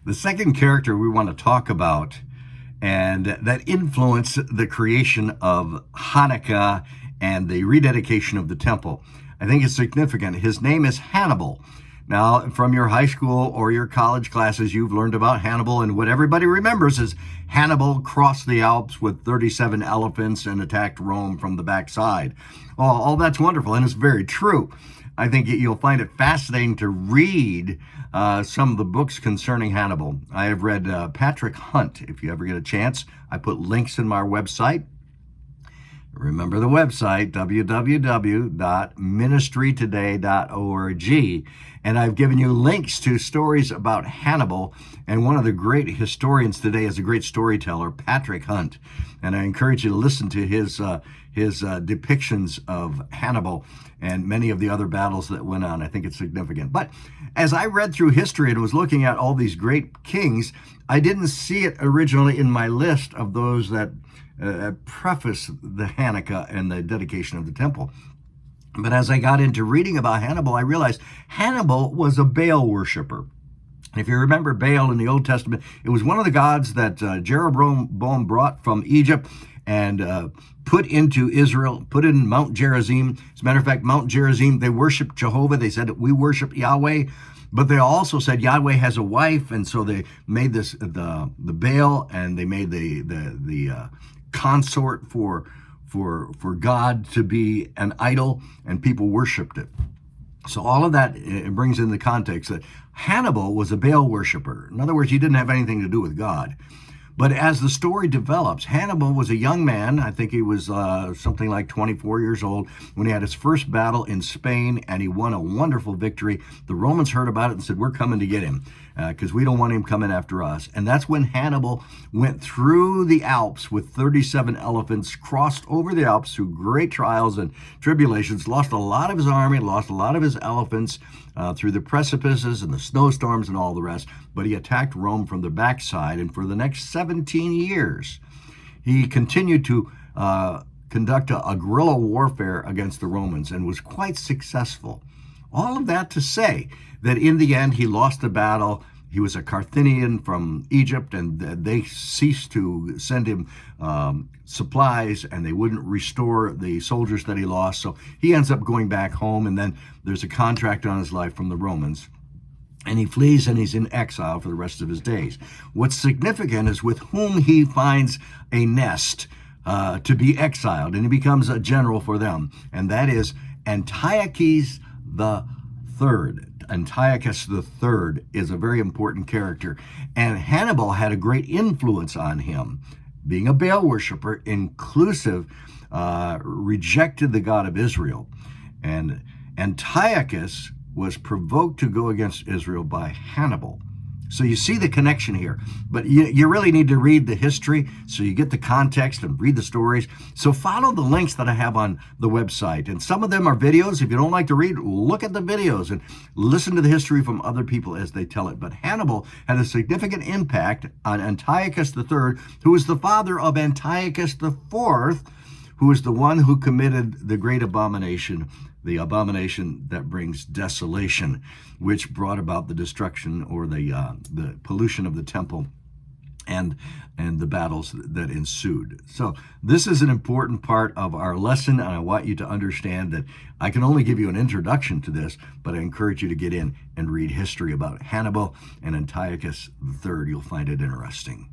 The second character we want to talk about and that influenced the creation of Hanukkah and the rededication of the temple, I think it's significant. His name is Hannibal. Now, from your high school or your college classes, you've learned about Hannibal, and what everybody remembers is Hannibal crossed the Alps with 37 elephants and attacked Rome from the backside. All that's wonderful, and it's very true. I think you'll find it fascinating to read some of the books concerning Hannibal. I have read Patrick Hunt. If you ever get a chance, I put links in my website. Remember the website, www.ministrytoday.org. And I've given you links to stories about Hannibal. And one of the great historians today is a great storyteller, Patrick Hunt. And I encourage you to listen to his depictions of Hannibal and many of the other battles that went on. I think it's significant. But as I read through history and was looking at all these great kings, I didn't see it originally in my list of those that preface the Hanukkah and the dedication of the temple. But as I got into reading about Hannibal, I realized Hannibal was a Baal worshiper. If you remember Baal in the Old Testament, it was one of the gods that Jeroboam brought from Egypt and put into Israel, put in Mount Gerizim. As a matter of fact, Mount Gerizim, they worshiped Jehovah. They said, we worship Yahweh. But they also said Yahweh has a wife, and so they made this the Baal, and they made the consort for God to be an idol, and people worshipped it. So all of that, it brings in the context that Hannibal was a Baal worshiper. In other words, he didn't have anything to do with God. But as the story develops, Hannibal was a young man. I think he was something like 24 years old when he had his first battle in Spain, and he won a wonderful victory. The Romans heard about it and said, we're coming to get him because we don't want him coming after us. And that's when Hannibal went through the Alps with 37 elephants, crossed over the Alps through great trials and tribulations, lost a lot of his army, lost a lot of his elephants through the precipices and the snowstorms and all the rest. But he attacked Rome from the backside, and for the next 17 years, he continued to conduct a guerrilla warfare against the Romans and was quite successful. All of that to say that in the end, he lost the battle. He was a Carthaginian from Egypt, and they ceased to send him supplies, and they wouldn't restore the soldiers that he lost. So he ends up going back home, and then there's a contract on his life from the Romans. And he flees, and he's in exile for the rest of his days. What's significant is with whom he finds a nest to be exiled, and he becomes a general for them, and that is Antiochus III. Antiochus III is a very important character, and Hannibal had a great influence on him. Being a Baal worshiper, inclusive, rejected the God of Israel. And Antiochus was provoked to go against Israel by Hannibal. So you see the connection here, but you really need to read the history so you get the context and read the stories. So follow the links that I have on the website, and some of them are videos. If you don't like to read, look at the videos and listen to the history from other people as they tell it. But Hannibal had a significant impact on Antiochus III, who was the father of Antiochus IV, who is the one who committed the great abomination, the abomination that brings desolation, which brought about the destruction or the pollution of the temple and the battles that ensued. So this is an important part of our lesson, and I want you to understand that I can only give you an introduction to this, but I encourage you to get in and read history about Hannibal and Antiochus III. You'll find it interesting.